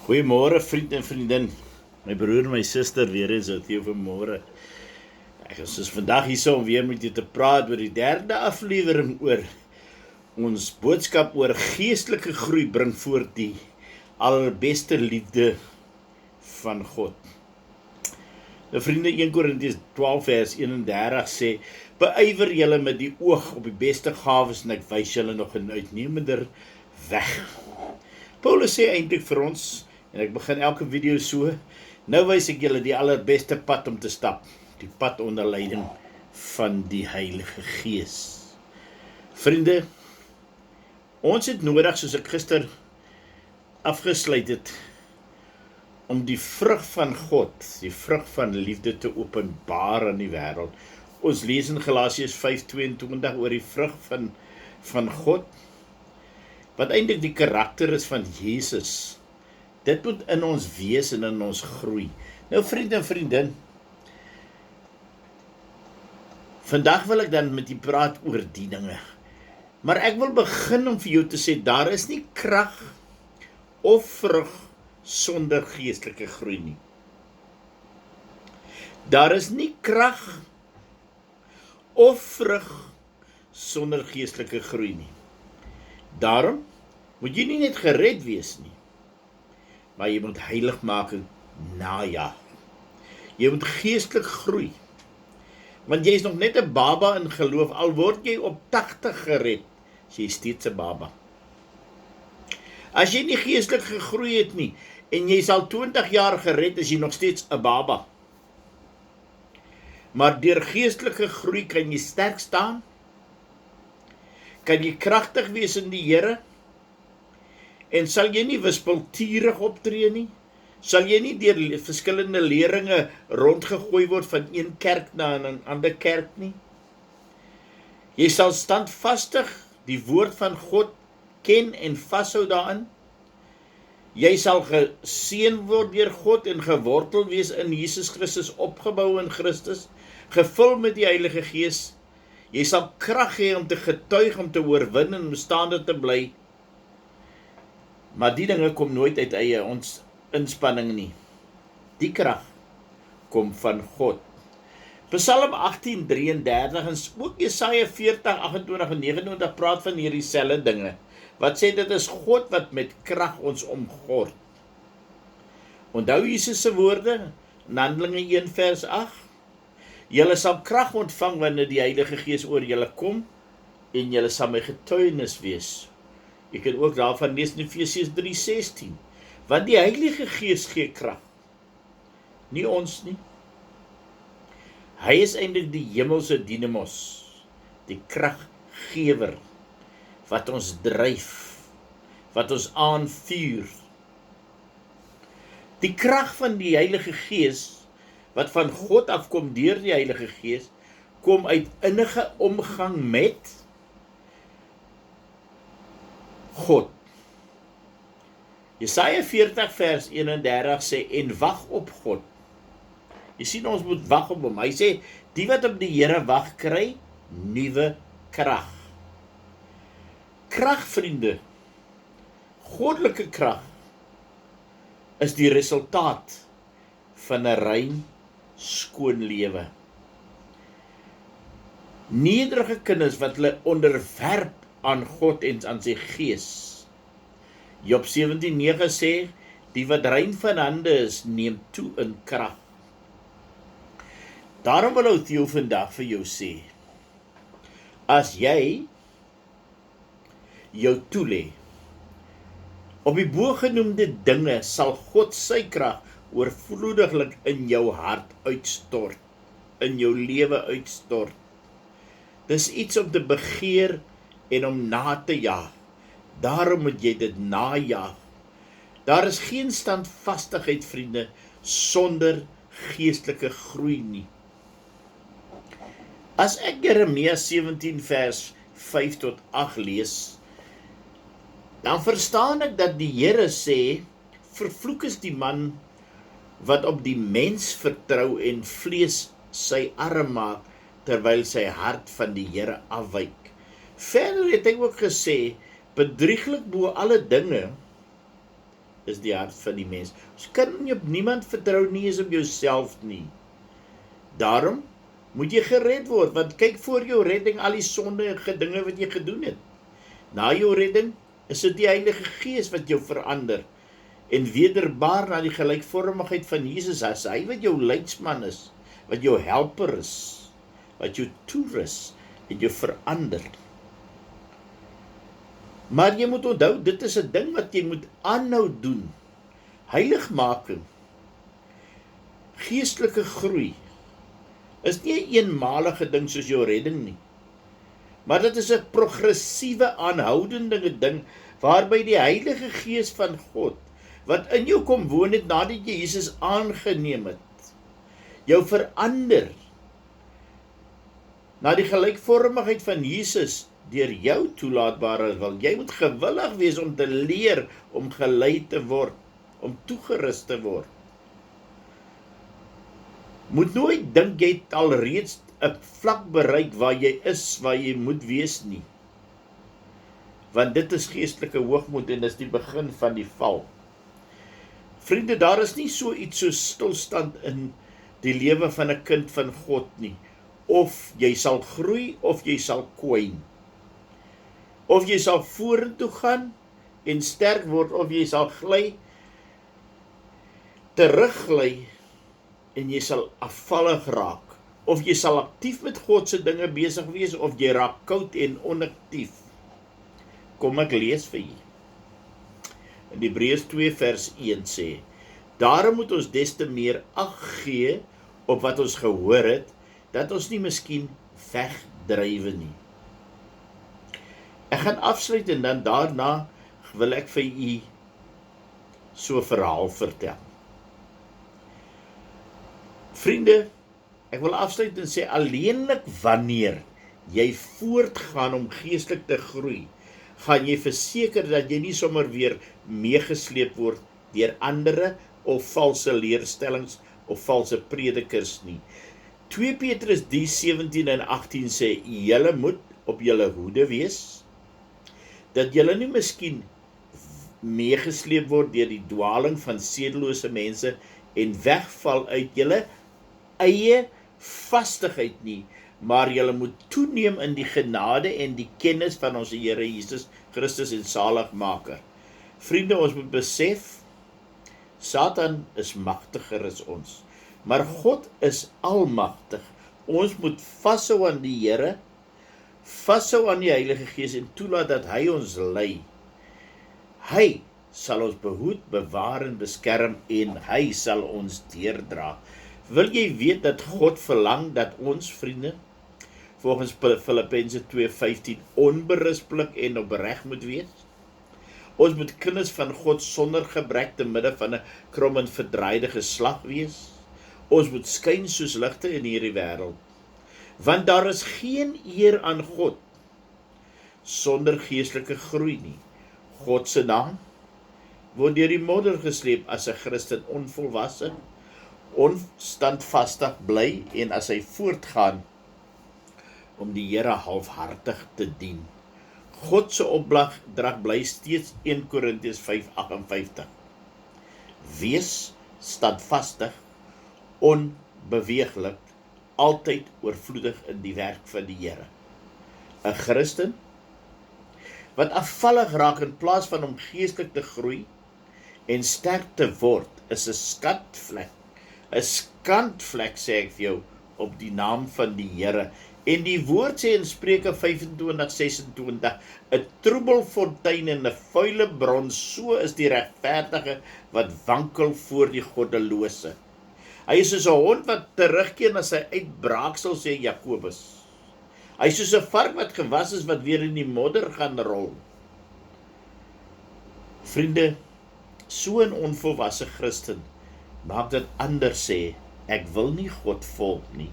Goeiemôre vriend en vriendin. My broer en my suster weer eens uit hier vanmôre. Ek is vandag hier om weer met jou te praat oor die derde aflewering oor ons boodskap oor geestelike groei bring voort die allerbeste liefde van God. Nou vriende, 1 Korintiërs 12 vers 31 sê: "Beywer julle met die oog op die beste gawes en ek wys julle nog 'n uitnemender weg." Paulus sê eintlik vir ons, en ek begin elke video so: "Nou wys ek julle die allerbeste pad om te stap, die pad onder leiding van die Heilige Gees." Vriende, ons het nodig, soos ek gister afgesluit het, om die vrug van God, die vrug van liefde te openbaar aan die wêreld. Ons lees in Galasiërs 5:22 oor die vrug van God, wat eintlik die karakter is van Jesus. Dit moet in ons wees en in ons groei. Nou vriend en vriendin, vandag wil ek dan met u praat oor die dinge. Maar ek wil begin om vir jou te sê, daar is nie krag of vrug sonder geestelike groei nie. Daar is nie krag of vrug sonder geestelike groei nie. Daarom moet jy nie net gered wees nie, maar jy moet heiligmaking najaag. Jy moet geestelik groei, want jy is nog net 'n baba in geloof, al word jy op 80 gered, jy is steeds 'n baba. As jy nie geestelik gegroei het nie, en jy is al 20 jaar gered, is jy nog steeds 'n baba. Maar deur geestelike groei kan jy sterk staan, kan jy kragtig wees in die Here, en sal jy nie wispelturig optree nie, sal jy nie deur verskillende leringe rondgegooi word van een kerk na 'n ander kerk nie. Jy sal standvastig die woord van God ken en vashou daarin. Jy sal geseën word deur God en gewortel wees in Jesus Christus, opgebou in Christus, gevul met die Heilige Gees. Jy sal krag hê om te getuig, om te oorwin en om staande te bly. Maar die dinge kom nooit uit eie ons inspanning nie. Die krag kom van God. Psalm 18:33 en ook Jesaja 40:28 en 29 praat van hierdie selfde dinge. Wat sê dit is God wat met krag ons omgord. Onthou Jesus se woorde in Handelinge 1 vers 8. Julle sal krag ontvang wanneer die Heilige Gees oor julle kom en julle sal my getuienis wees. Jy kan ook daarvan lees in Efesiërs 3:16. Want die Heilige Gees gee krag. Nie ons nie. Hy is eintlik die hemelse dynamos, die kraggewer, wat ons dryf, wat ons aanvuur. Die krag van die Heilige Gees, wat van God afkom deur die Heilige Gees, kom uit innige omgang met God. Jesaja 40 vers 31 sê, en wag op God. Jy sien, ons moet wag op hom. Hy sê, die wat op die Here wag, kry nuwe krag. Krag, vriende, goddelike krag, is die resultaat van 'n rein, skoon lewe. Nederige kinders wat hulle onderwerp aan God en aan sy Gees. Job 17:9 sê, die wat rein van hande is, neem toe in krag. Daarom wil ek jou vandag vir jou sê, as jy jou toelê op die bogenoemde dinge, sal God sy krag oorvloediglik in jou hart uitstort, in jou lewe uitstort. Dis iets om te begeer en om na te jaag. Daarom moet jy dit najaag. Daar is geen standvastigheid, vriende, sonder geestelike groei nie. As ek Jeremia 17 vers 5 tot 8 lees, dan verstaan ek dat die Here sê, vervloek is die man wat op die mens vertrou en vlees sy arm maak, terwyl sy hart van die Here afwyk. Verder het hy ook gesê, bedrieglik bo alle dinge is die hart van die mens. Ons kan nie op niemand vertrou nie, is op jouself nie. Daarom moet jy gered word, want kyk voor jou redding al die sondige dinge wat jy gedoen het. Na jou redding is dit die Heilige Gees wat jou verander en wederbaar na die gelykvormigheid van Jesus as hy wat jou leidsman is, wat jou helper is, wat jou toerus en jou verander. Maar jy moet onthou, dit is 'n ding wat jy moet aanhou doen. Heiligmaking, geestelike groei, is nie 'n eenmalige ding soos jou redding nie. Maar dit is 'n progressiewe, aanhoudende ding, waarby die Heilige Gees van God, wat in jou kom woon het nadat jy Jesus aangeneem het, jou verander na die gelykvormigheid van Jesus deur jou toelaatbare wil. Jy moet gewillig wees om te leer, om gelei te word, om toegerus te word. Moet nooit dink jy het alreeds 'n vlak bereik waar jy is, waar jy moet wees nie. Want dit is geestelike hoogmoed en dis die begin van die val. Vriende, daar is nie so iets so stilstand in die lewe van 'n kind van God nie. Of jy sal groei, of jy sal kwyn. Of jy sal vorentoe gaan en sterk word, of jy sal gly, teruggly en jy sal afvallig raak. Of jy sal aktief met God se dinge besig wees, of jy raak koud en onaktief. Kom ek lees vir jy. In Hebreërs 2 vers 1 sê, daarom moet ons des te meer ag gee op wat ons gehoor het, dat ons nie miskien wegdrywe nie. Ek gaan afsluit en dan daarna wil ek vir u so 'n verhaal vertel. Vriende, ek wil afsluit en sê, alleenlik wanneer jy voortgaan om geestelik te groei, gaan jy verseker dat jy nie sommer weer meegesleep word deur ander of valse leerstellings of valse predikers nie. 2 Petrus 3:17 en 18 sê, julle moet op julle hoede wees, dat julle nie miskien meegesleep word deur die dwaling van sedelose mense en wegval uit julle eie vastigheid nie, maar julle moet toeneem in die genade en die kennis van ons Here Jesus Christus en Saligmaker. Vriende, ons moet besef, Satan is magtiger as ons, maar God is almagtig. Ons moet vashou aan die Here, vashou aan die Heilige Gees en toelaat dat hy ons lei. Hy sal ons behoed, bewaar en beskerm en hy sal ons deurdra. Wil jy weet dat God verlang dat ons, vriende, volgens Filippense 2:15 onberispelik en opreg moet wees? Ons moet kinders van God sonder gebrek te midde van 'n krom en verdraaide geslag wees. Ons moet skyn soos ligte in hierdie wêreld, want daar is geen eer aan God sonder geestelike groei nie. God se naam word deur die modder gesleep as 'n Christen onvolwasse, onstandvastig bly en as hy voortgaan om die Here halfhartig te dien. God se opdrag bly steeds 1 Korintiërs 5:58. Wees standvastig, onbeweeglik, altyd oorvloedig in die werk van die Here. 'n Christen wat afvallig raak in plaas van om geestelik te groei en sterk te word, is 'n skandvlek. 'n Skandvlek, sê ek vir jou, op die naam van die Here. En die woord sê in Spreuke 25:26, 'n troebelfontein en 'n vuile bron, so is die regverdige wat wankel voor die goddelose. Hy is soos 'n hond wat terugkeer na sy uitbraaksel, sê Jakobus. Hy is soos 'n vark wat gewas is, wat weer in die modder gaan rol. Vriende, so 'n onvolwasse Christen maak dit anders sê, ek wil nie God volg nie,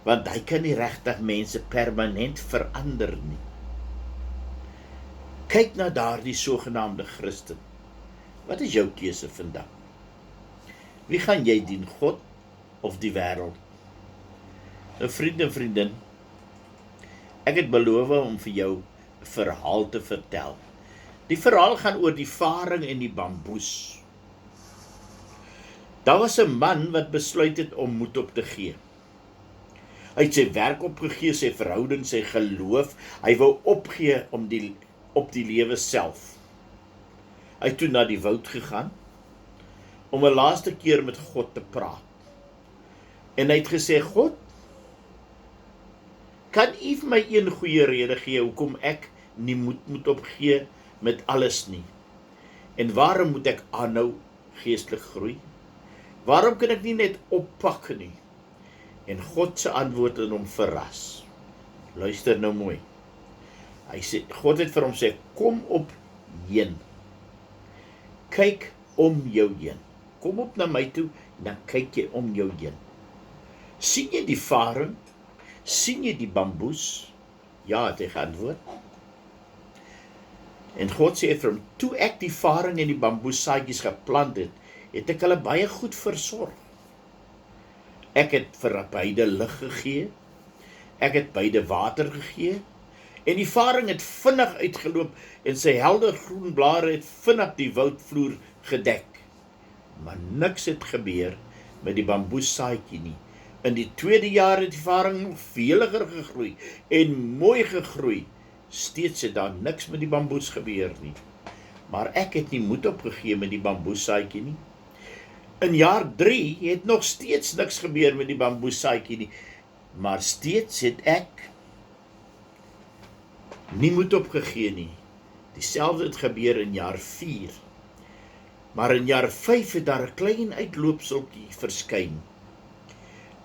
want hy kan nie regtig mense permanent verander nie. Kyk na daardie sogenaamde Christen. Wat is jou keuse vandag? Wie gaan jy dien, God of die wêreld? Nou vriende en vriendin, ek het beloof om vir jou 'n verhaal te vertel. Die verhaal gaan oor die varing en die bamboes. Daar was 'n man wat besluit het om moed op te gee. Hy het sy werk opgegee, sy verhouding, sy geloof. Hy wou opgee op die lewe self. Hy het toe na die woud gegaan om 'n laaste keer met God te praat. En hy het gesê, God, kan U vir my een goeie rede gee hoekom ek nie moet opgee met alles nie? En waarom moet ek aanhou geestelik groei? Waarom kan ek nie net oppak nie? En God se antwoord het hom verras. Luister nou mooi. God het vir hom sê, kom op heen. Kyk om jou heen. Kom op na my toe, en dan kyk jy om jou heen. Sien jy die varing? Sien jy die bamboes? Ja, het hy geantwoord. En God sê vir hom, toe ek die varing en die bamboessaadjies geplant het, het ek hulle baie goed versorg. Ek het vir beide lig gegee, ek het beide water gegee, en die varing het vinnig uitgeloop, en sy helder groen blare het vinnig die woudvloer gedek. Maar niks het gebeur met die bamboessaadjie nie. In die tweede jaar het die varing nog veliger gegroei, en mooi gegroei. Steeds het daar niks met die bamboes gebeur nie. Maar ek het nie moed opgegee met die bamboessaadjie nie. In jaar 3 het nog steeds niks gebeur met die bamboessaadjie nie, maar steeds het ek nie moed opgegee nie. Dieselfde het gebeur in jaar 4. Maar in jaar 5 het daar 'n klein uitloopseltjie verskyn.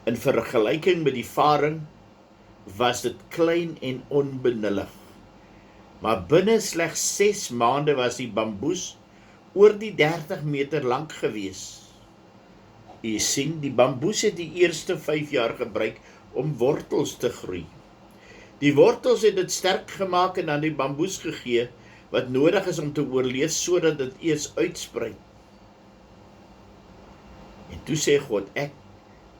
In vergelyking met die varing was dit klein en onbenullig. Maar binne slegs 6 maande was die bamboes oor die 30 meter lank gewees. Jy sien, die bamboes het die eerste 5 jaar gebruik om wortels te groei. Die wortels het dit sterk gemaak en aan die bamboes gegee wat nodig is om te oorleef sodat dit eers uitsprei. En toe sê God, ek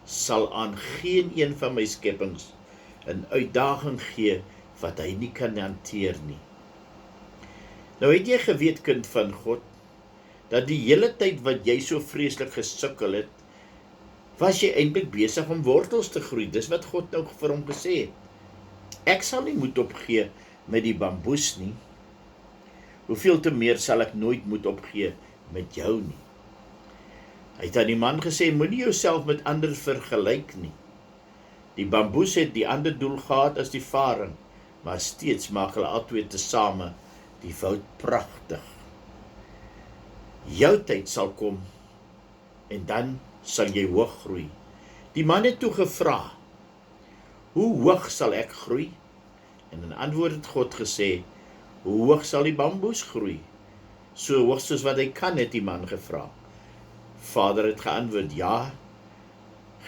sal aan geen een van my skepings 'n uitdaging gee wat hy nie kan hanteer nie. Nou het jy geweet, kind van God, dat die hele tyd wat jy so vreeslik gesukkel het, was jy eintlik besig om wortels te groei. Dis wat God nou vir hom gesê het. Ek sal nie moed opgee met die bamboes nie. Hoeveel te meer sal ek nooit moed opgee met jou nie. Hy het aan die man gesê, moenie jouself met ander vergelyk nie. Die bamboes het die ander doel gehad as die varing, maar steeds maak hulle albei tesame die woud pragtig. Jou tyd sal kom, en dan sal jy hoog groei. Die man het toe gevra, hoe hoog sal ek groei? En in antwoord het God gesê, hoe hoog sal die bamboes groei? So hoog soos wat hy kan, het die man gevra. Vader het geantwoord, ja,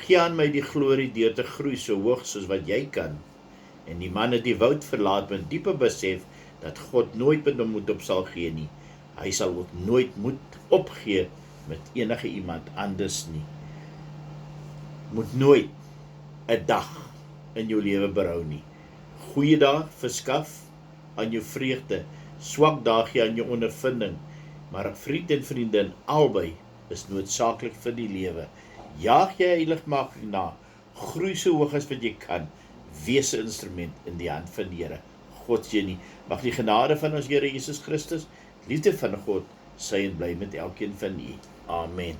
gee aan my die glorie deur te groei so hoog soos wat jy kan. En die man het die woud verlaat met diepe besef dat God nooit met hom moed op sal gee nie. Hy sal ook nooit moed opgee met enige iemand anders nie. Moet nooit 'n dag in jou lewe berou nie. Goeie dae verskaf aan jou vreugde, swak dae gee aan jou ondervinding, maar vriend en vriendin albei is noodsaaklik vir die lewe. Jaag jy heiligmaking na, groei so hoog as wat jy kan, wees 'n instrument in die hand van die Here. God seën nie. Mag die genade van ons Here Jesus Christus, liefde van God, sy en bly met elkeen van u. Amen.